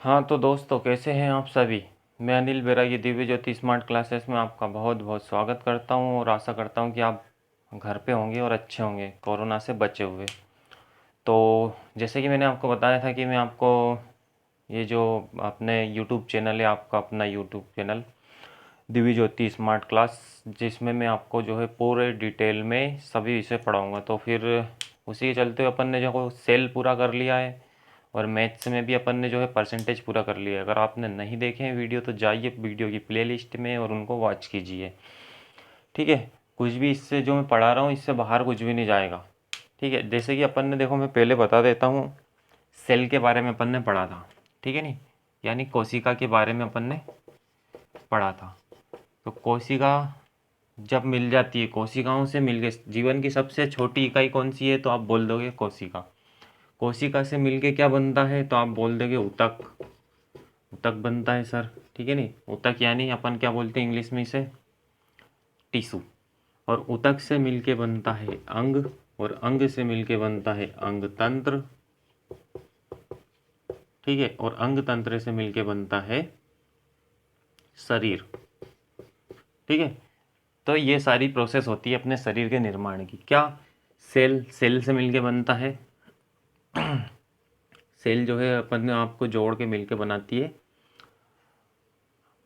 हाँ तो दोस्तों, कैसे हैं आप सभी। मैं अनिल बैरागी दिव्य ज्योति स्मार्ट क्लासेस में आपका बहुत बहुत स्वागत करता हूँ और आशा करता हूँ कि आप घर पे होंगे और अच्छे होंगे, कोरोना से बचे हुए। तो जैसे कि मैंने आपको बताया था कि मैं आपको ये जो अपने यूट्यूब चैनल है, आपका अपना यूट्यूब चैनल दिव्य ज्योति स्मार्ट क्लास, जिसमें मैं आपको जो है पूरे डिटेल में सभी विषय पढ़ाऊँगा। तो फिर उसी के चलते हुए अपन ने जो सेल पूरा कर लिया है और मैथ्स में भी अपन ने जो है परसेंटेज पूरा कर लिया है। अगर आपने नहीं देखे हैं वीडियो तो जाइए वीडियो की प्लेलिस्ट में और उनको वॉच कीजिए, ठीक है। कुछ भी इससे जो मैं पढ़ा रहा हूँ इससे बाहर कुछ भी नहीं जाएगा, ठीक है। जैसे कि अपन ने, देखो मैं पहले बता देता हूँ, सेल के बारे में अपन ने पढ़ा था, ठीक है नहीं, यानी कोशिका के बारे में अपन ने पढ़ा था। तो कोशिका जब मिल जाती है, कोशिकाओं से मिल के जीवन की सबसे छोटी इकाई कौन सी है, तो आप बोल दोगे कोशिका। कोशिका से मिलके क्या बनता है, तो आप बोल दोगे ऊतक। ऊतक बनता है सर, ठीक है नहीं। ऊतक यानी अपन क्या बोलते हैं इंग्लिश में इसे, टिश्यू। और ऊतक से मिलके बनता है अंग, और अंग से मिलके बनता है अंग तंत्र, ठीक है। और अंग तंत्र से मिलके बनता है शरीर, ठीक है। तो ये सारी प्रोसेस होती है अपने शरीर के निर्माण की। क्या सेल, सेल से मिलके बनता है। सेल जो है अपन आपको जोड़ के मिलके बनाती है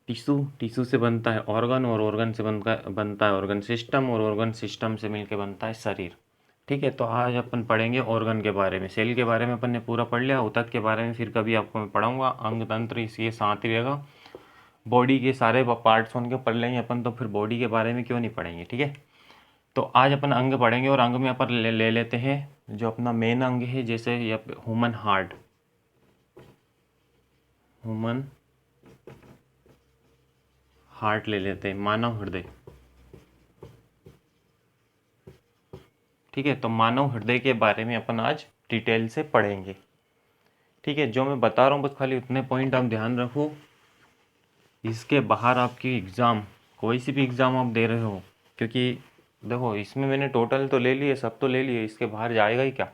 टिश्यू। टिश्यू से बनता है ऑर्गन, और ऑर्गन से बनता है ऑर्गन सिस्टम, और ऑर्गन सिस्टम से मिलके बनता है शरीर, ठीक है। तो आज अपन पढ़ेंगे ऑर्गन के बारे में। सेल के बारे में अपन ने पूरा पढ़ लिया। ऊतक के बारे में फिर कभी आपको मैं पढ़ाऊंगा। अंग तंत्र इसके साथ ही रहेगा। बॉडी के सारे पार्ट्स उनके पढ़ लेंगे अपन, तो फिर बॉडी के बारे में क्यों नहीं पढ़ेंगे, ठीक है। तो आज अपन अंग पढ़ेंगे, और अंग में अपन ले लेते हैं जो अपना मेन अंग है, जैसे ह्यूमन हार्ट, ह्यूमन हार्ट ले लेते हैं, मानव हृदय, ठीक है। तो मानव हृदय के बारे में अपन आज डिटेल से पढ़ेंगे, ठीक है। जो मैं बता रहा हूँ बस खाली उतने पॉइंट आप ध्यान रखो। इसके बाहर आपकी एग्ज़ाम, कोई सी भी एग्ज़ाम आप दे रहे हो, क्योंकि देखो इसमें मैंने टोटल तो ले लिए, सब तो ले लिए, इसके बाहर जाएगा ही क्या।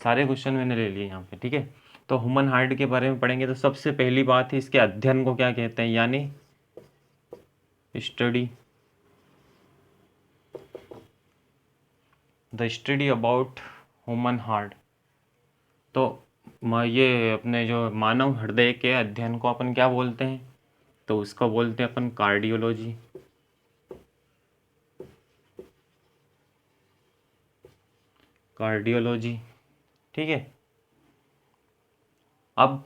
सारे क्वेश्चन मैंने ले लिए यहाँ पे, ठीक है। तो ह्यूमन हार्ट के बारे में पढ़ेंगे। तो सबसे पहली बात है, इसके अध्ययन को क्या कहते हैं, यानी study, the study about human heart. तो ये अपने जो मानव हृदय के अध्ययन को अपन क्या बोलते हैं, तो उसको बोलते हैं अपन कार्डियोलॉजी, कार्डियोलॉजी, ठीक है। अब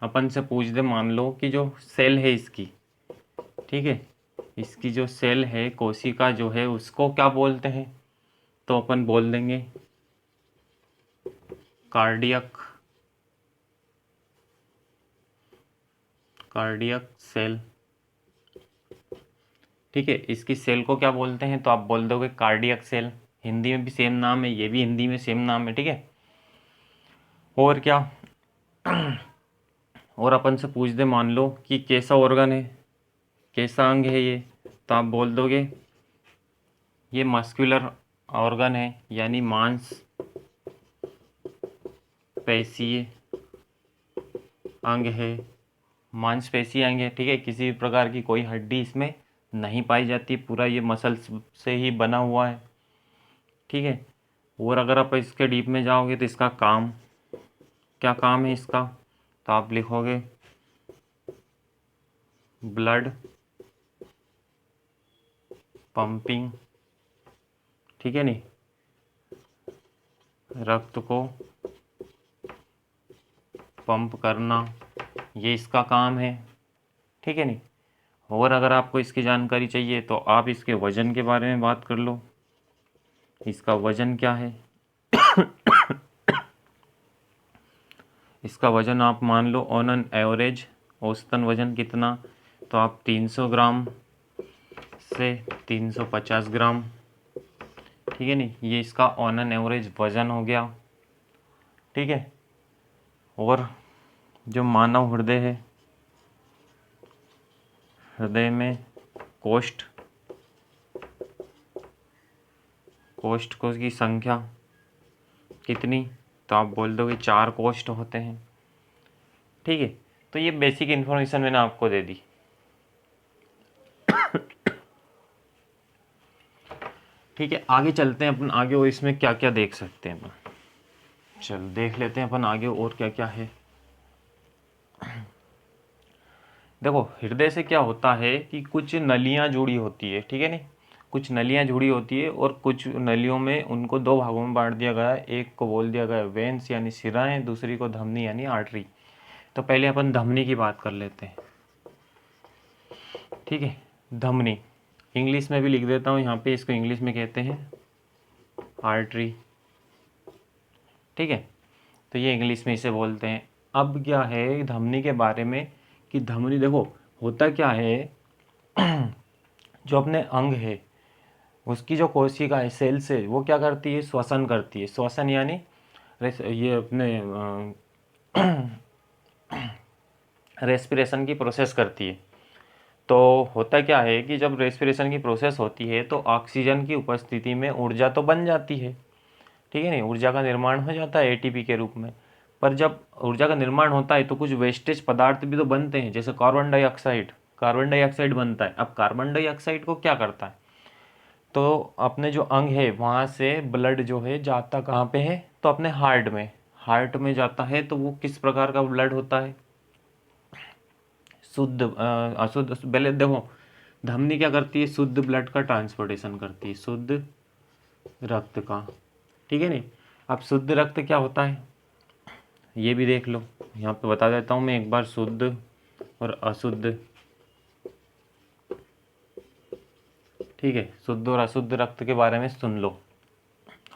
अपन से पूछ दे, मान लो कि जो सेल है इसकी, ठीक है, इसकी जो सेल है कोशिका जो है उसको क्या बोलते हैं, तो अपन बोल देंगे कार्डियक, कार्डियक सेल, ठीक है। इसकी सेल को क्या बोलते हैं, तो आप बोल दोगे कार्डियक सेल। हिंदी में भी सेम नाम है, ये भी हिंदी में सेम नाम है, ठीक है। और क्या, और अपन से पूछ दे, मान लो कि कैसा ऑर्गन है, कैसा अंग है ये, तो आप बोल दोगे ये मस्कुलर ऑर्गन है, यानी मांस पेशीय अंग है, मांसपेशी अंग है, ठीक है। किसी भी प्रकार की कोई हड्डी इसमें नहीं पाई जाती, पूरा ये मसल्स से ही बना हुआ है, ठीक है। और अगर आप इसके डीप में जाओगे तो इसका काम, क्या काम है इसका, तो आप लिखोगे ब्लड पंपिंग, ठीक है नहीं, रक्त को पंप करना, ये इसका काम है, ठीक है नहीं। और अगर आपको इसकी जानकारी चाहिए तो आप इसके वजन के बारे में बात कर लो। इसका वजन क्या है, इसका वजन आप मान लो ऑन एन एवरेज, औसतन वजन कितना, तो आप 300 ग्राम से 350 ग्राम, ठीक है नहीं, ये इसका ऑन एन एवरेज वजन हो गया, ठीक है। और जो मानव हृदय है, हृदय में कोष्ठ, कोष्ठकों की संख्या कितनी, तो आप बोल दोगे 4 कोष्ठ होते हैं, ठीक है, तो ये बेसिक इन्फॉर्मेशन मैंने आपको दे दी। ठीक है, आगे चलते हैं अपन आगे, और इसमें क्या क्या देख सकते हैं अपन। चल देख लेते हैं अपन आगे और क्या क्या है। देखो, हृदय से क्या होता है कि कुछ नलियाँ जुड़ी होती है, ठीक है नहीं, कुछ नलियाँ जुड़ी होती है, और कुछ नलियों में उनको दो भागों में बांट दिया गया है। एक को बोल दिया गया है वेन्स यानी शिराएं, दूसरी को धमनी यानी आर्टरी। तो पहले अपन धमनी की बात कर लेते हैं। ठीक है, धमनी इंग्लिश में भी लिख देता हूँ यहाँ पे, इसको इंग्लिश में कहते हैं आर्टरी। ठीक है, तो ये इंग्लिश में इसे बोलते हैं। अब क्या है धमनी के बारे में, कि धमनी देखो होता क्या है, जो अपने अंग है उसकी जो कोशिका है, सेल्स है, वो क्या करती है, श्वसन करती है। श्वसन यानी ये अपने रेस्पिरेशन की प्रोसेस करती है। तो होता क्या है कि जब रेस्पिरेशन की प्रोसेस होती है तो ऑक्सीजन की उपस्थिति में ऊर्जा तो बन जाती है, ठीक है नहीं, ऊर्जा का निर्माण हो जाता है एटीपी के रूप में। पर जब ऊर्जा का निर्माण होता है तो कुछ वेस्टेज पदार्थ भी तो बनते हैं, जैसे कार्बन डाइऑक्साइड बनता है। अब कार्बन डाइऑक्साइड को क्या करता है, तो अपने जो अंग है वहाँ से ब्लड जो है जाता कहाँ पे है, तो अपने हार्ट में जाता है। तो वो किस प्रकार का ब्लड होता है, शुद्ध अशुद्ध। पहले देखो धमनी क्या करती है, शुद्ध ब्लड का ट्रांसपोर्टेशन करती है, शुद्ध रक्त का, ठीक है नहीं। अब शुद्ध रक्त क्या होता है ये भी देख लो, यहाँ पे बता देता हूँ मैं एक बार, शुद्ध और अशुद्ध। ठीक है, शुद्ध और अशुद्ध रक्त के बारे में सुन लो।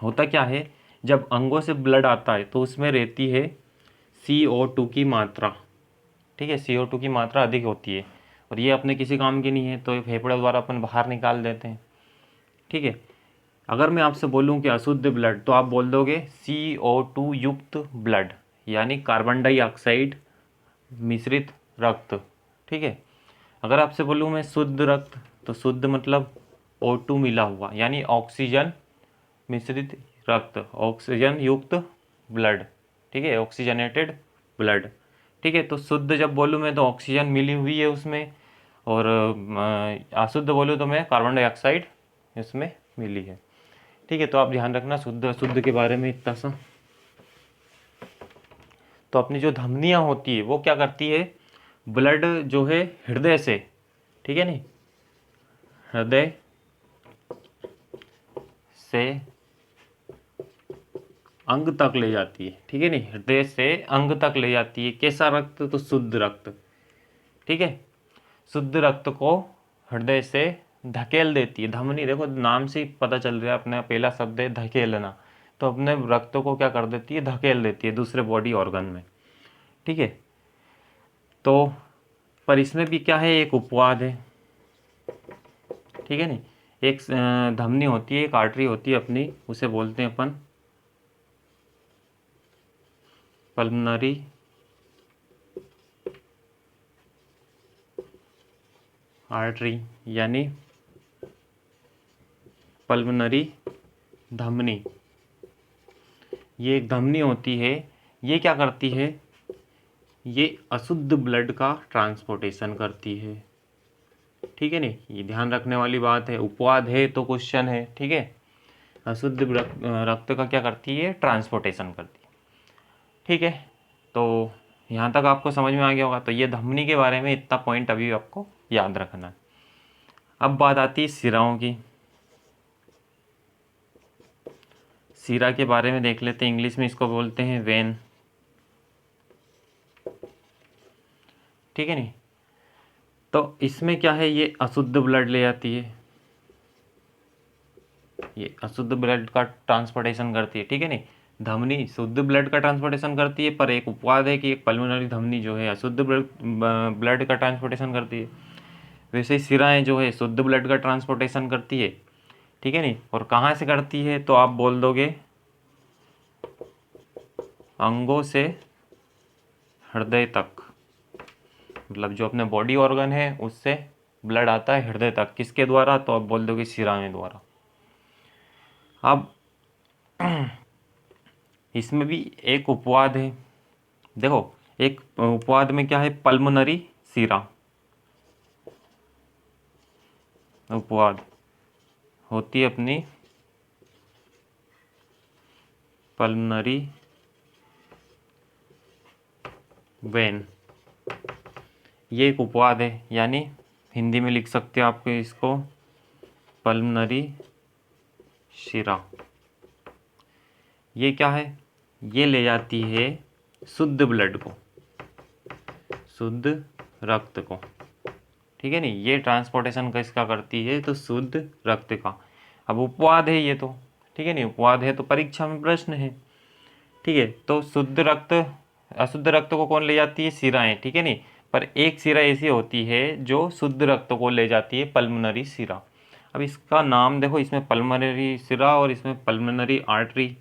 होता क्या है, जब अंगों से ब्लड आता है तो उसमें रहती है CO2 की मात्रा। ठीक है, CO2 की मात्रा अधिक होती है, और ये अपने किसी काम की नहीं है, तो ये फेफड़े द्वारा अपन बाहर निकाल देते हैं। ठीक है, अगर मैं आपसे बोलूं कि अशुद्ध ब्लड, तो आप बोल दोगे CO2 युक्त ब्लड, यानी कार्बन डाइऑक्साइड मिश्रित रक्त। ठीक है, अगर आपसे बोलूं मैं शुद्ध रक्त, तो शुद्ध मतलब O2 मिला हुआ, यानी ऑक्सीजन मिश्रित रक्त, ऑक्सीजन युक्त ब्लड। ठीक है, ऑक्सीजनेटेड ब्लड। ठीक है, तो शुद्ध जब बोलूँ मैं तो ऑक्सीजन मिली हुई है उसमें, और अशुद्ध बोलूँ तो मैं कार्बन डाइऑक्साइड इसमें मिली है। ठीक है, तो आप ध्यान रखना शुद्ध अशुद्ध के बारे में इतना सा। तो अपनी जो धमनियाँ होती है वो क्या करती है, ब्लड जो है हृदय से, ठीक है नहीं, हृदय से अंग तक ले जाती है। ठीक है नहीं, हृदय से अंग तक ले जाती है। कैसा रक्त, तो शुद्ध रक्त। ठीक है, शुद्ध रक्त को हृदय से धकेल देती है धमनी। देखो नाम से ही पता चल रहा है, अपना पहला शब्द है धकेलना, तो अपने रक्त को क्या कर देती है, धकेल देती है दूसरे बॉडी ऑर्गन में। ठीक है, तो पर इसमें भी क्या है, एक उपवाद है। ठीक है नहीं, एक धमनी होती है, एक आर्टरी होती है अपनी, उसे बोलते हैं अपन पल्मनरी आर्टरी, यानी पल्मनरी धमनी। ये एक धमनी होती है, ये क्या करती है, ये अशुद्ध ब्लड का ट्रांसपोर्टेशन करती है। ठीक है नहीं, ये ध्यान रखने वाली बात है, उपवाद है तो क्वेश्चन है। ठीक है, अशुद्ध रक्त का क्या करती है, ट्रांसपोर्टेशन करती है। ठीक है, तो यहाँ तक आपको समझ में आ गया होगा। तो ये धमनी के बारे में इतना पॉइंट अभी आपको याद रखना है। अब बात आती है सिराओं की। सिरा के बारे में देख लेते हैं, इंग्लिश में इसको बोलते हैं वेन। ठीक है नहीं, तो इसमें क्या है, ये अशुद्ध ब्लड ले जाती है, ये अशुद्ध ब्लड का ट्रांसपोर्टेशन करती है। ठीक है नहीं, धमनी शुद्ध ब्लड का ट्रांसपोर्टेशन करती है, पर एक उपवाद है कि एक पल्मोनरी धमनी जो है अशुद्ध ब्लड का ट्रांसपोर्टेशन करती है। वैसे ही सिराएं जो है शुद्ध ब्लड का ट्रांसपोर्टेशन करती है। ठीक है नहीं, और कहाँ से करती है, तो आप बोल दोगे अंगों से हृदय तक, मतलब जो अपने बॉडी ऑर्गन है उससे ब्लड आता है हृदय तक, किसके द्वारा, तो आप बोल दोगे सिराएं द्वारा। अब इसमें भी एक उपवाद है। देखो एक उपवाद में क्या है, पल्मोनरी सीरा, उपवाद होती है अपनी पल्मोनरी वेन, ये एक उपवाद है, यानी हिंदी में लिख सकते हो आपको इसको पल्मोनरी शिरा। ये क्या है, ये ले जाती है शुद्ध ब्लड को, शुद्ध रक्त को, ठीक है नहीं, ये ट्रांसपोर्टेशन का इसका करती है तो शुद्ध रक्त का। अब उपवाद है ये तो, ठीक है नहीं, उपवाद है तो परीक्षा में प्रश्न है, ठीक है। तो शुद्ध रक्त, अशुद्ध रक्त को कौन ले जाती है, सिराएं, ठीक है नहीं। पर एक सिरा ऐसी होती है जो शुद्ध रक्त को ले जाती है, पल्मोनरी सिरा। अब इसका नाम देखो, इसमें पल्मोनरी सिरा और इसमें पल्मोनरी आर्टरी।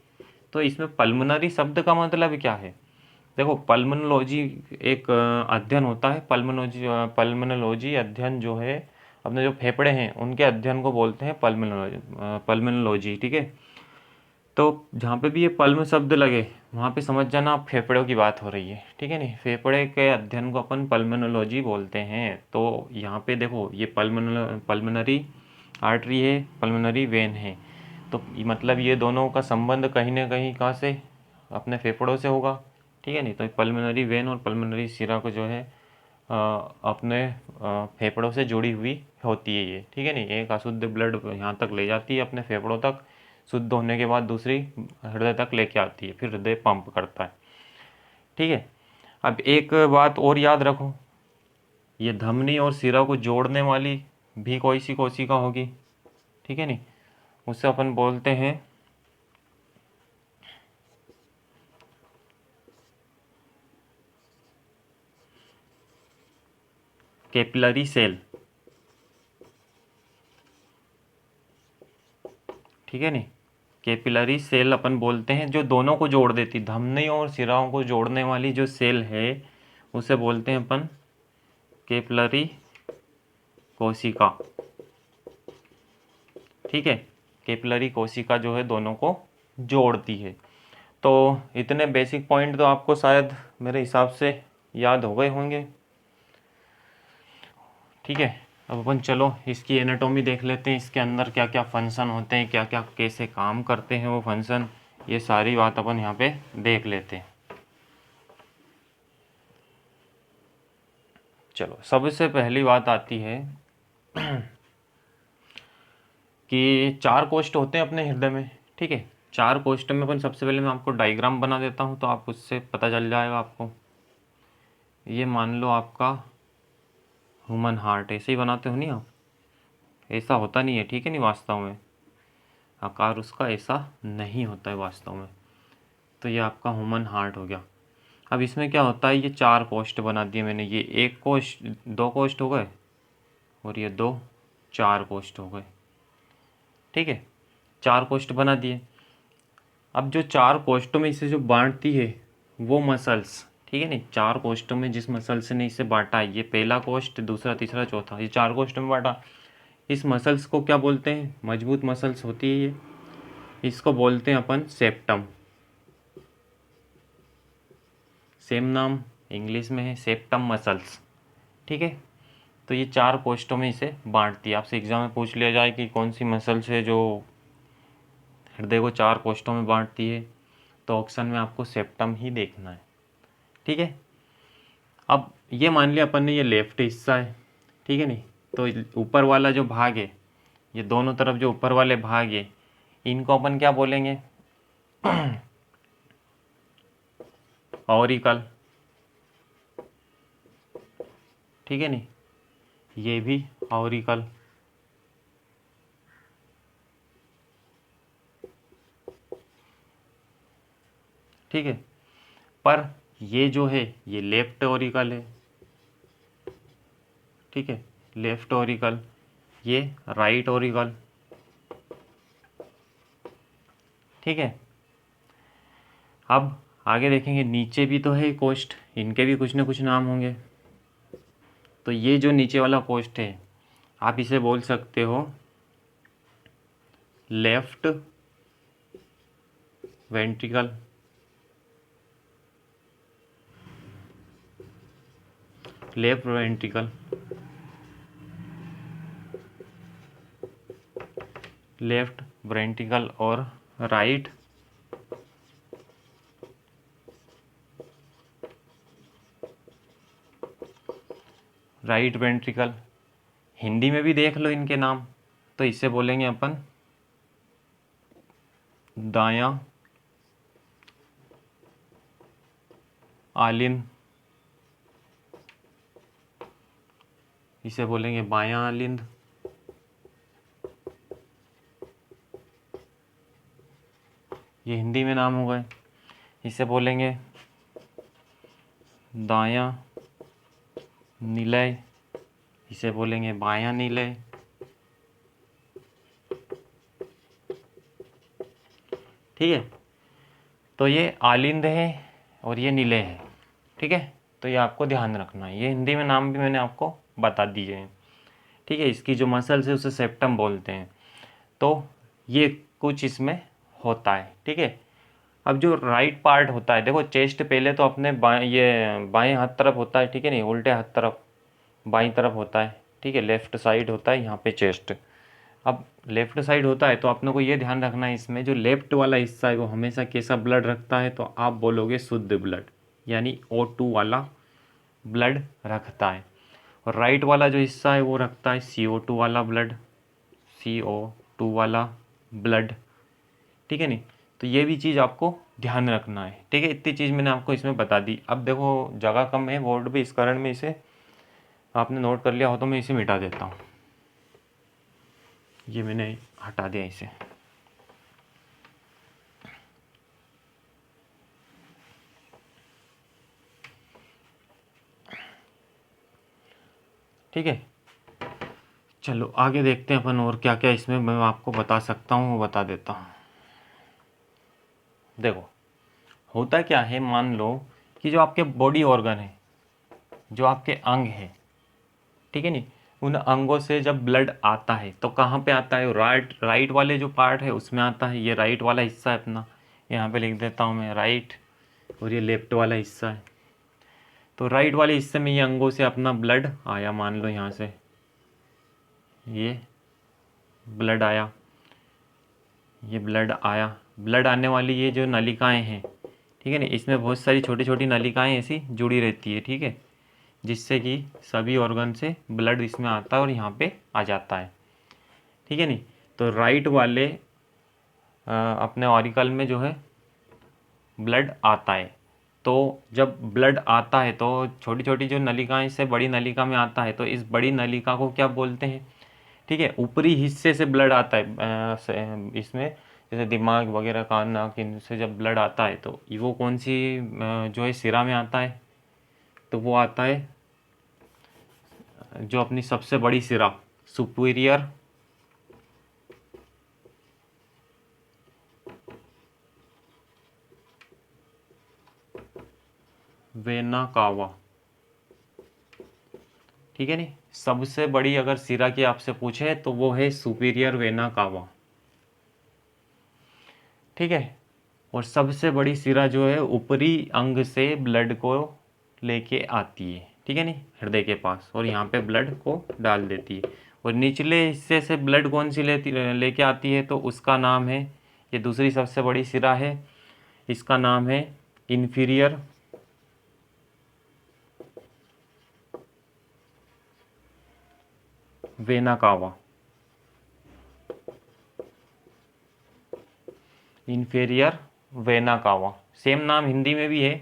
तो इसमें पल्मोनरी शब्द का मतलब क्या है, देखो पल्मोनोलॉजी एक अध्ययन होता है, पल्मोनोलॉजी अध्ययन जो है, अपने जो फेफड़े हैं उनके अध्ययन को बोलते हैं पल्मोनोलॉजी, ठीक है। तो जहाँ पे भी ये पल्म शब्द लगे वहाँ पे समझ जाना आप फेफड़ों की बात हो रही है, ठीक है नहीं, फेफड़े के अध्ययन को अपन पल्मोनोलॉजी बोलते हैं। तो यहाँ पे देखो ये पल्मोनरी आर्टरी है, पल्मोनरी वेन है, तो मतलब ये दोनों का संबंध कहीं ना कहीं कहाँ से, अपने फेफड़ों से होगा, ठीक है नहीं। तो पल्मोनरी वेन और पल्मोनरी शिरा को जो है अपने फेफड़ों से जुड़ी हुई होती है ये, ठीक है नहीं। एक अशुद्ध ब्लड यहाँ तक ले जाती है अपने फेफड़ों तक, शुद्ध होने के बाद दूसरी हृदय तक लेके आती है, फिर हृदय पंप करता है, ठीक है। अब एक बात और याद रखो, ये धमनी और सिरा को जोड़ने वाली भी कोई सी कोशिका होगी, ठीक है नहीं, उससे अपन बोलते हैं कैपिलरी सेल, ठीक है नहीं। कैपिलरी सेल अपन बोलते हैं जो दोनों को जोड़ देती, धमनी और सिराओं को जोड़ने वाली जो सेल है उसे बोलते हैं अपन कैपिलरी कोशिका, ठीक है। कैपिलरी कोशिका जो है दोनों को जोड़ती है। तो इतने बेसिक पॉइंट तो आपको शायद मेरे हिसाब से याद हो गए होंगे, ठीक है। अब अपन चलो इसकी एनाटॉमी देख लेते हैं, इसके अंदर क्या क्या फंक्शन होते हैं, क्या क्या कैसे काम करते हैं वो फंक्शन, ये सारी बात अपन यहाँ पे देख लेते हैं। चलो सबसे पहली बात आती है कि चार कोष्ठ होते हैं अपने हृदय में, ठीक है। चार कोष्ठ में अपन सबसे पहले मैं आपको डायग्राम बना देता हूँ तो आप उससे पता चल जाएगा आपको। ये मान लो आपका ह्यूमन हार्ट, ऐसे ही बनाते हो नहीं आप, ऐसा होता नहीं है, ठीक है नहीं, वास्तव में आकार उसका ऐसा नहीं होता है वास्तव में। तो ये आपका ह्यूमन हार्ट हो गया। अब इसमें क्या होता है, ये चार कोष्ठ बना दिए मैंने, ये एक कोष्ठ, दो कोष्ठ हो गए और ये दो, चार कोष्ठ हो गए, ठीक है, चार कोष्ठ बना दिए। अब जो चार कोष्ठों में इसे जो बांटती है वो मसल्स, ठीक है नहीं, चार कोष्ठों में जिस मसल्स ने इसे बांटा है, ये पहला कोष्ठ, दूसरा, तीसरा, चौथा, ये चार कोष्ठों में बांटा, इस मसल्स को क्या बोलते हैं, मजबूत मसल्स होती है ये, इसको बोलते हैं अपन सेप्टम, सेम नाम इंग्लिश में है सेप्टम मसल्स, ठीक है। तो ये चार कोष्ठों में इसे बांटती है, आपसे एग्जाम में पूछ लिया जाए कि कौन सी मसल्स है जो हृदय को चार कोष्ठों में बांटती है, तो ऑप्शन में आपको सेप्टम ही देखना है, ठीक है। अब ये मान लिया अपन ने ये लेफ्ट हिस्सा है, ठीक है नहीं, तो ऊपर वाला जो भाग है, ये दोनों तरफ जो ऊपर वाले भाग है इनको अपन क्या बोलेंगे ऑरिकल, ठीक है नहीं, ये भी ऑरिकल, ठीक है। पर ये जो है ये लेफ्ट ऑरिकल है, ठीक है, लेफ्ट ऑरिकल, ये राइट ऑरिकल, ठीक है। अब आगे देखेंगे नीचे भी तो है कोष्ठ, इनके भी कुछ ना कुछ नाम होंगे। तो ये जो नीचे वाला कोष्ठ है आप इसे बोल सकते हो left ventricle, left ventricle, left ventricle और राइट राइट वेंट्रिकल। हिंदी में भी देख लो इनके नाम, तो इससे बोलेंगे अपन दायां आलिंद, इसे बोलेंगे बायां आलिंद। ये हिंदी में नाम हो गए। इसे बोलेंगे दायां निलय, इसे बोलेंगे बायां निलय। ठीक है, तो ये आलिंद है और ये निलय है। ठीक है, तो ये आपको ध्यान रखना है। ये हिंदी में नाम भी मैंने आपको बता दिए हैं। ठीक है, इसकी जो मसल्स है उसे सेप्टम बोलते हैं। तो ये कुछ इसमें होता है। ठीक है, अब जो राइट पार्ट होता है, देखो चेस्ट पहले तो अपने बाएं हाथ तरफ होता है। ठीक है, नहीं उल्टे हाथ तरफ बाईं तरफ होता है। ठीक है, लेफ्ट साइड होता है यहाँ पे चेस्ट। अब लेफ्ट साइड होता है तो अपने को ये ध्यान रखना है, इसमें जो लेफ्ट वाला हिस्सा है वो हमेशा कैसा ब्लड रखता है, तो आप बोलोगे शुद्ध ब्लड, यानी O2 वाला ब्लड रखता है। और राइट वाला जो हिस्सा है वो रखता है CO2 वाला ब्लड, CO2 वाला ब्लड। ठीक है नहीं, तो ये भी चीज़ आपको ध्यान रखना है। ठीक है, इतनी चीज़ मैंने आपको इसमें बता दी। अब देखो जगह कम है बोर्ड पे, इस कारण में इसे आपने नोट कर लिया हो तो मैं इसे मिटा देता हूँ। ये मैंने हटा दिया इसे। ठीक है, चलो आगे देखते हैं अपन और क्या क्या इसमें मैं आपको बता सकता हूँ, वो बता देता हूँ। देखो होता क्या है, मान लो कि जो आपके बॉडी ऑर्गन है, जो आपके अंग है, ठीक है नहीं, उन अंगों से जब ब्लड आता है तो कहाँ पे आता है, राइट वाले जो पार्ट है उसमें आता है। ये राइट वाला हिस्सा है अपना, यहाँ पे लिख देता हूँ मैं राइट, और ये लेफ्ट वाला हिस्सा है। तो राइट वाले हिस्से में ये अंगों से अपना ब्लड आया, मान लो यहाँ से ये ब्लड आया, ये ब्लड आया। ब्लड आने वाली ये जो नलिकाएं हैं, ठीक है ना, इसमें बहुत सारी छोटी छोटी नलिकाएं ऐसी जुड़ी रहती है। ठीक है, जिससे कि सभी ऑर्गन से ब्लड इसमें आता है और यहाँ पे आ जाता है। ठीक है नहीं, तो राइट वाले अपने ऑरिकल में जो है ब्लड आता है। तो जब ब्लड आता है तो छोटी छोटी जो नलिकाएं से बड़ी नलिका में आता है, तो इस बड़ी नलिका को क्या बोलते हैं। ठीक है, ऊपरी हिस्से से ब्लड आता है इसमें, जैसे दिमाग वगैरह कान नाक, इनसे जब ब्लड आता है तो वो कौन सी जो है सिरा में आता है, तो वो आता है जो अपनी सबसे बड़ी सिरा, सुपीरियर वेना कावा। ठीक है नहीं, सबसे बड़ी अगर सिरा की आपसे पूछे तो वो है सुपीरियर वेना कावा। ठीक है, और सबसे बड़ी सिरा जो है ऊपरी अंग से ब्लड को लेके आती है। ठीक है नहीं, हृदय के पास, और यहाँ पे ब्लड को डाल देती है। और निचले हिस्से से ब्लड कौन सी लेके आती है, तो उसका नाम है, ये दूसरी सबसे बड़ी सिरा है, इसका नाम है inferior vena cava. Inferior vena cava, same नाम हिंदी में भी है।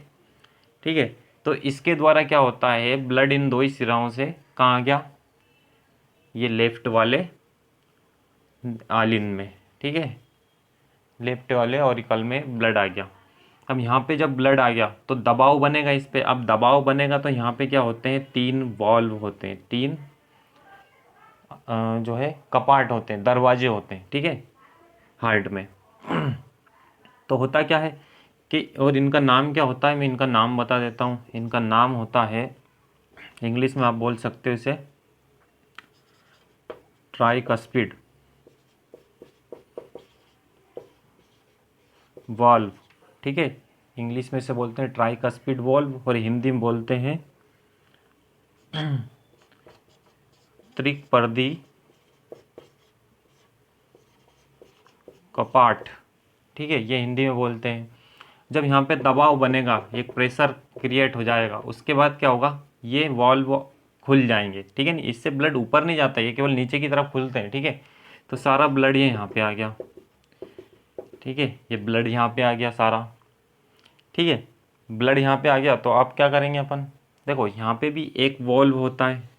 ठीक है, तो इसके द्वारा क्या होता है, ब्लड इन दो ही सिराओं से कहाँ आ गया, ये लेफ्ट वाले आलिन में। ठीक है, लेफ्ट वाले ऑरिकल में ब्लड आ गया। अब यहाँ पे जब ब्लड आ गया तो दबाव बनेगा इस पे। अब दबाव बनेगा तो यहाँ पे क्या होते हैं, 3 वॉल्व होते हैं, 3 जो है कपाट होते हैं, दरवाजे होते हैं। ठीक है, हार्ट में। तो होता क्या है कि, और इनका नाम क्या होता है, मैं इनका नाम बता देता हूँ। इनका नाम होता है, इंग्लिश में आप बोल सकते हो इसे ट्राइकस्पिड वॉल्व। ठीक है, इंग्लिश में से बोलते हैं ट्राइकस्पिड वॉल्व, और हिंदी में बोलते हैं त्रिपर्दी कपाट, ठीक है, ये हिंदी में बोलते हैं। जब यहाँ पे दबाव बनेगा, एक प्रेशर क्रिएट हो जाएगा, उसके बाद क्या होगा, ये वॉल्व खुल जाएंगे, ठीक है। नहीं, इससे ब्लड ऊपर नहीं जाता, ये केवल नीचे की तरफ खुलते हैं, ठीक है। तो सारा ब्लड ये यहाँ पे आ गया, ठीक है, ये ब्लड यहाँ पे आ गया सारा, ठीक है। ब्लड यहाँ पे आ गया, तो अब क्या करेंगे अपन, देखो यहाँ पे भी एक वॉल्व होता है,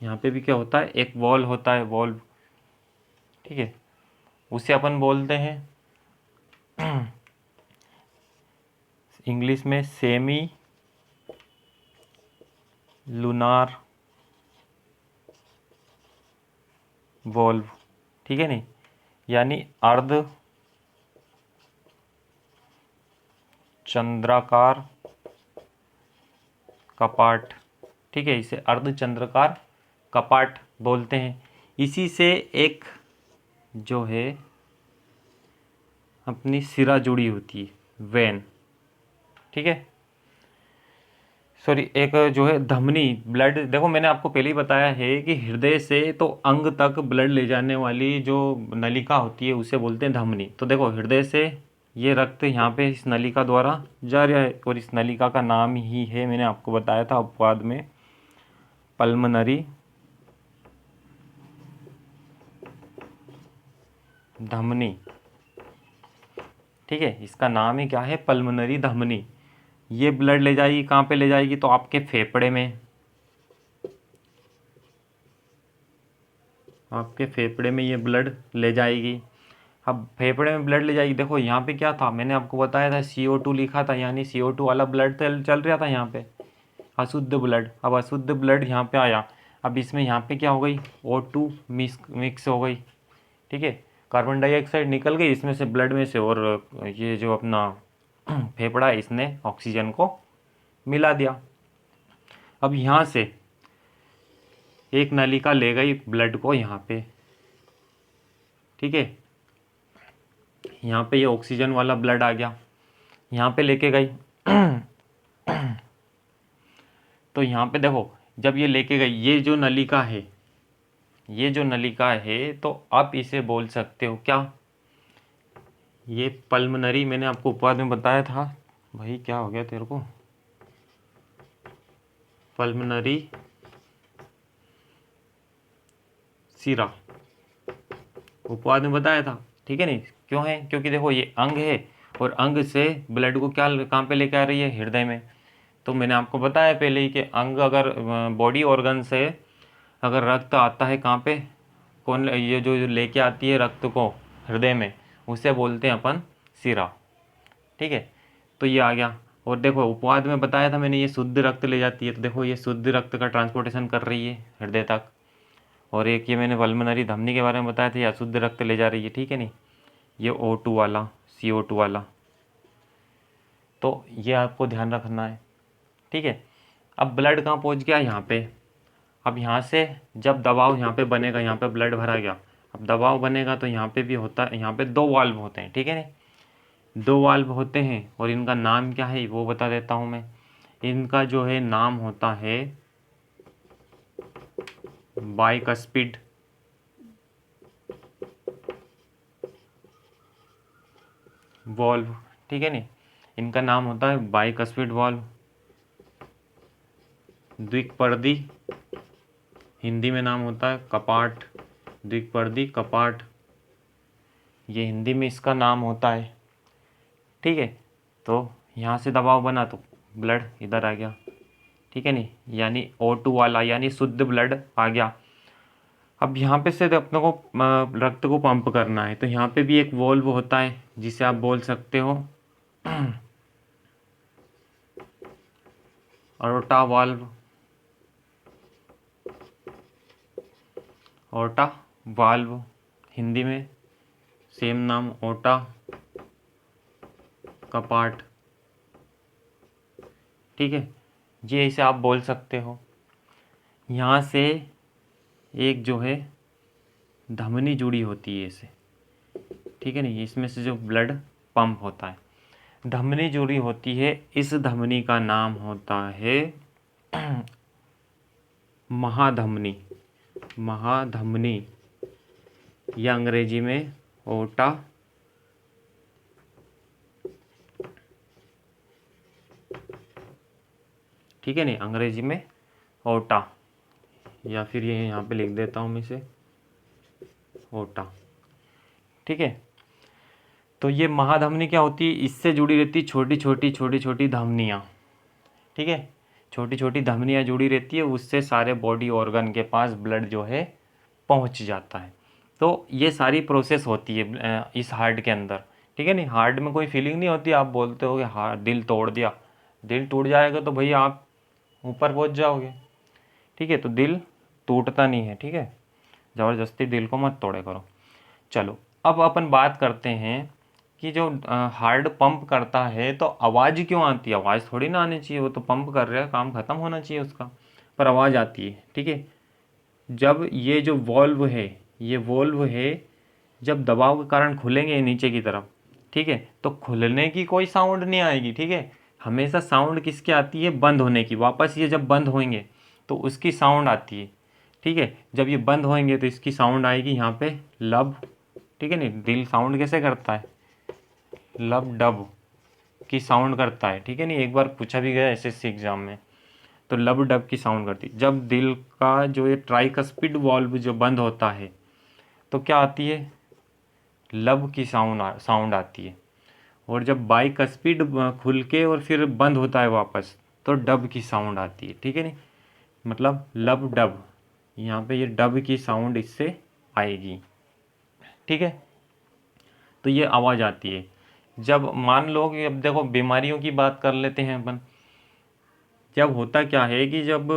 यहाँ पे भी क्या होता है, एक वॉल्व होता है, वॉल्व, ठीक है। उसे अपन बोलते हैं इंग्लिश में सेमी लूनार वॉल्व, ठीक है। नहीं, यानी अर्ध चंद्राकार कपाट, ठीक है, इसे अर्ध चंद्राकार कपाट बोलते हैं। इसी से एक जो है अपनी सिरा जुड़ी होती है, वेन, ठीक है, सॉरी, एक जो है धमनी, ब्लड, देखो मैंने आपको पहले ही बताया है कि हृदय से तो अंग तक ब्लड ले जाने वाली जो नलिका होती है उसे बोलते हैं धमनी। तो देखो हृदय से ये रक्त यहाँ पे इस नलिका द्वारा जा रहा है, और इस नलिका का नाम ही है, मैंने आपको बताया था अपवाद में, पल्मनरी धमनी, ठीक है। इसका नाम ही क्या है, पल्मनरी धमनी। ये ब्लड ले जाएगी कहाँ पे ले जाएगी, तो आपके फेफड़े में, आपके फेफड़े में ये ब्लड ले जाएगी। अब फेफड़े में ब्लड ले जाएगी, देखो यहाँ पे क्या था, मैंने आपको बताया था CO2 लिखा था, यानी CO2 वाला ब्लड चल रहा था यहाँ पे, अशुद्ध ब्लड। अब अशुद्ध ब्लड यहाँ पे आया, अब इसमें यहाँ पे क्या हो गई, O2 मिक्स हो गई, ठीक है, कार्बन डाइऑक्साइड निकल गई इसमें से, ब्लड में से, और ये जो अपना फेफड़ा है इसने ऑक्सीजन को मिला दिया। अब यहाँ से एक नलिका ले गई ब्लड को यहाँ पे, ठीक है, यहाँ पे ये ऑक्सीजन वाला ब्लड आ गया, यहाँ पे लेके गई तो यहाँ पे देखो जब ये लेके गई, ये जो नलिका है, ये जो नलिका है, तो आप इसे बोल सकते हो क्या, ये पल्मनरी, मैंने आपको उपवाद में बताया था, भाई क्या हो गया तेरे को, पल्मनरी सिरा, उपवाद में बताया था, ठीक है। नहीं, क्यों है, क्योंकि देखो ये अंग है, और अंग से ब्लड को क्या कहाँ पे लेके आ रही है, हृदय में। तो मैंने आपको बताया पहले ही कि अंग अगर बॉडी ऑर्गन से अगर रक्त आता है कहाँ पे, कौन ये जो लेके आती है रक्त को हृदय में, उसे बोलते हैं अपन सिरा, ठीक है। तो ये आ गया, और देखो उपवाद में बताया था मैंने, ये शुद्ध रक्त ले जाती है, तो देखो ये शुद्ध रक्त का ट्रांसपोर्टेशन कर रही है हृदय तक। और एक ये मैंने पल्मनरी धमनी के बारे में बताया था, ये अशुद्ध रक्त ले जा रही है, ठीक है। नहीं, ये O2 वाला, CO2 वाला, तो ये आपको ध्यान रखना है, ठीक है। अब ब्लड कहाँ पहुँच गया, यहाँ पे। अब यहाँ से जब दबाव यहाँ पे बनेगा, यहाँ पे ब्लड भरा गया, अब दबाव बनेगा तो यहाँ पे भी होता है, यहाँ पे दो वाल्व होते हैं, ठीक है। नहीं, दो वाल्व होते हैं, और इनका नाम क्या है वो बता देता हूँ मैं। इनका जो है नाम होता है बाइकस्पिड वॉल्व, ठीक है। नहीं, इनका नाम होता है बाइकस्पिड वॉल्व। द्विपर्दी हिंदी में नाम होता है कपाट, द्विपर्दी कपाट, ये हिंदी में इसका नाम होता है, ठीक है। तो यहाँ से दबाव बना तो ब्लड इधर आ गया, ठीक है। नहीं, यानी O2 वाला, यानी शुद्ध ब्लड आ गया। अब यहाँ पे से अपने को रक्त को पंप करना है, तो यहाँ पे भी एक वॉल्व होता है जिसे आप बोल सकते हो अरोटा वाल्व, ओटा वाल्व, हिंदी में सेम नाम, ओटा कपाट, ठीक है, ये इसे आप बोल सकते हो। यहाँ से एक जो है धमनी जुड़ी होती है इसे, ठीक है। नहीं, इसमें से जो ब्लड पंप होता है, धमनी जुड़ी होती है, इस धमनी का नाम होता है महाधमनी, महाधमनी या अंग्रेजी में ओटा, ठीक है नहीं, अंग्रेजी में ओटा, या फिर ये यहाँ पे लिख देता हूँ मैं इसे ओटा, ठीक है। तो ये महाधमनी क्या होती है, इससे जुड़ी रहती छोटी छोटी धमनियाँ, ठीक है, छोटी छोटी धमनियाँ जुड़ी रहती है, उससे सारे बॉडी ऑर्गन के पास ब्लड जो है पहुंच जाता है। तो ये सारी प्रोसेस होती है इस हार्ट के अंदर, ठीक है नहीं। हार्ट में कोई फीलिंग नहीं होती, आप बोलते हो कि हाँ दिल तोड़ दिया, दिल टूट जाएगा तो भैया आप ऊपर पहुंच जाओगे, ठीक है। तो दिल टूटता नहीं है, ठीक है, ज़बरदस्ती दिल को मत तोड़े करो। चलो अब अपन बात करते हैं कि जो हार्ट पंप करता है तो आवाज़ क्यों आती है, आवाज़ थोड़ी ना आनी चाहिए, वो तो पंप कर रहा है, काम ख़त्म होना चाहिए उसका, पर आवाज़ आती है, ठीक है। जब ये जो वॉल्व है, ये वॉल्व है, जब दबाव के कारण खुलेंगे नीचे की तरफ, ठीक है, तो खुलने की कोई साउंड नहीं आएगी, ठीक है। हमेशा साउंड किसकी आती है, बंद होने की। वापस ये जब बंद होंगे तो उसकी साउंड आती है, ठीक है। जब ये बंद होंगे तो इसकी साउंड आएगी यहाँ पे लब, ठीक है नहीं। दिल साउंड कैसे करता है, लब डब की साउंड करता है, ठीक है नहीं, एक बार पूछा भी गया एसएससी एग्जाम में। तो लब डब की साउंड करती है। जब दिल का जो ये ट्राइकस्पिड वॉल्व जो बंद होता है तो क्या आती है, लब की साउंड आती है। और जब बाइकस्पिड खुल के और फिर बंद होता है वापस तो डब की साउंड आती है, ठीक है नहीं, मतलब लब डब, यहाँ पे ये डब की साउंड इससे आएगी, ठीक है। तो ये आवाज़ आती है। जब मान लो कि अब देखो बीमारियों की बात कर लेते हैं अपन। जब होता क्या है कि जब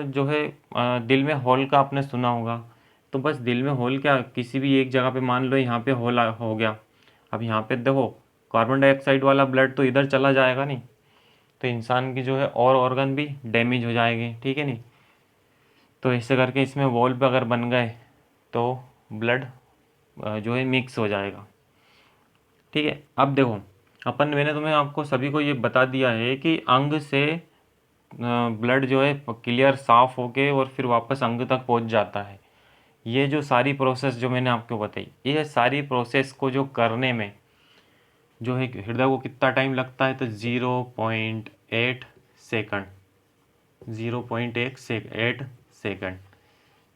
जो है दिल में होल का आपने सुना होगा, तो बस दिल में होल क्या, किसी भी एक जगह पे मान लो यहाँ पे होल हो गया, अब यहाँ पे देखो कार्बन डाइऑक्साइड वाला ब्लड तो इधर चला जाएगा नहीं, तो इंसान की जो है और ऑर्गन भी डैमेज हो जाएंगे, ठीक है नहीं। तो ऐसे करके इसमें वॉल्व अगर बन गए तो ब्लड जो है मिक्स हो जाएगा, ठीक है। अब देखो अपन, मैंने तुम्हें आपको सभी को ये बता दिया है कि अंग से ब्लड जो है क्लियर साफ होके और फिर वापस अंग तक पहुंच जाता है। ये जो सारी प्रोसेस जो मैंने आपको बताई, ये सारी प्रोसेस को जो करने में जो है हृदय को कितना टाइम लगता है, तो 0.8 सेकंड, 0.8 सेकंड,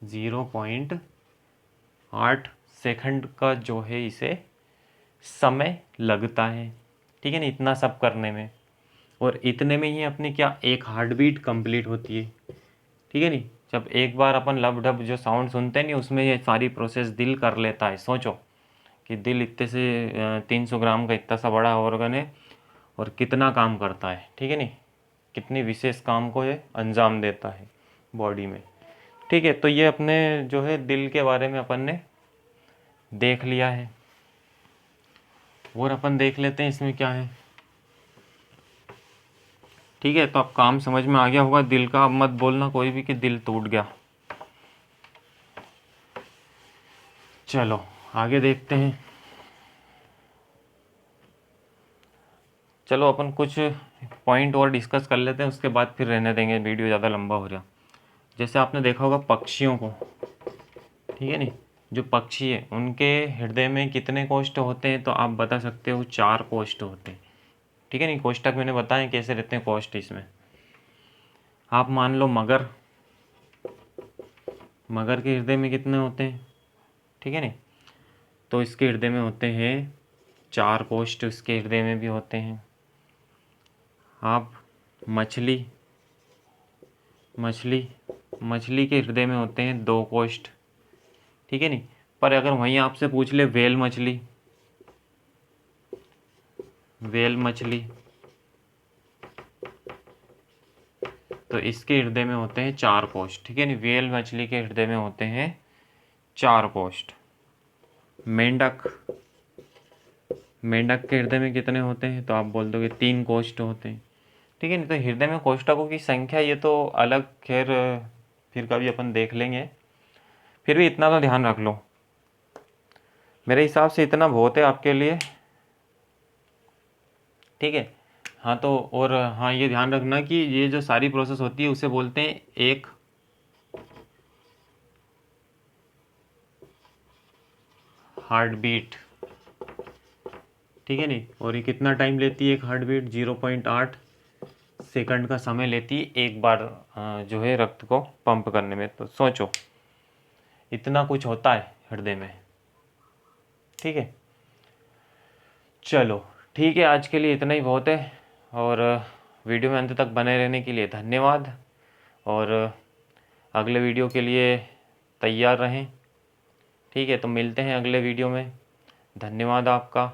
0.8 सेकंड का जो है इसे समय लगता है, ठीक है ना, इतना सब करने में। और इतने में ही अपनी क्या एक हार्ट बीट कंप्लीट होती है, ठीक है नहीं। जब एक बार अपन लब डब जो साउंड सुनते हैं नहीं, उसमें ये सारी प्रोसेस दिल कर लेता है। सोचो कि दिल इतने से 300 ग्राम का इतना सा बड़ा ऑर्गन है और कितना काम करता है, ठीक है नहीं, कितनी विशेष काम को ये अंजाम देता है बॉडी में, ठीक है। तो ये अपने जो है दिल के बारे में अपन ने देख लिया है, और अपन देख लेते हैं इसमें क्या है, ठीक है। तो अब काम समझ में आ गया होगा दिल का। अब मत बोलना कोई भी कि दिल टूट गया। चलो आगे देखते हैं। चलो अपन कुछ पॉइंट और डिस्कस कर लेते हैं, उसके बाद फिर रहने देंगे, वीडियो ज़्यादा लंबा हो रहा। जैसे आपने देखा होगा पक्षियों को, ठीक है नहीं, जो पक्षी है उनके हृदय में कितने कोष्ठ होते हैं, तो आप बता सकते हो 4 कोष्ठ होते हैं, ठीक है नहीं। कोष्ठक मैंने बताया कैसे रहते हैं कोष्ठ इसमें। आप मान लो मगर, मगर के हृदय में कितने होते हैं, ठीक है नहीं, तो इसके हृदय में होते हैं 4 कोष्ठ, इसके हृदय में भी होते हैं। आप मछली, मछली मछली के हृदय में होते हैं 2 कोष्ठ, ठीक है नहीं। पर अगर वहीं आपसे पूछ ले व्हेल मछली, व्हेल मछली, तो इसके हृदय में होते हैं 4 कोष्ठ, ठीक है नहीं। व्हेल मछली के हृदय में होते हैं 4 कोष्ठ। मेंढक, मेंढक के हृदय में कितने होते हैं, तो आप बोल दोगे 3 कोष्ठ होते हैं, ठीक है नहीं। तो हृदय में कोष्ठकों की संख्या ये तो अलग, खैर फिर कभी अपन देख लेंगे। फिर भी इतना तो ध्यान रख लो, मेरे हिसाब से इतना बहुत है आपके लिए, ठीक है। हाँ तो और हाँ ये ध्यान रखना कि ये जो सारी प्रोसेस होती है उसे बोलते हैं एक हार्ट बीट, ठीक है नहीं। और ये कितना टाइम लेती है एक हार्ट बीट? 0.8 सेकंड का समय लेती है एक बार जो है रक्त को पंप करने में। तो सोचो इतना कुछ होता है हृदय में, ठीक है। चलो ठीक है, आज के लिए इतना ही बहुत है। और वीडियो में अंत तक बने रहने के लिए धन्यवाद। और अगले वीडियो के लिए तैयार रहें, ठीक है। तो मिलते हैं अगले वीडियो में। धन्यवाद आपका।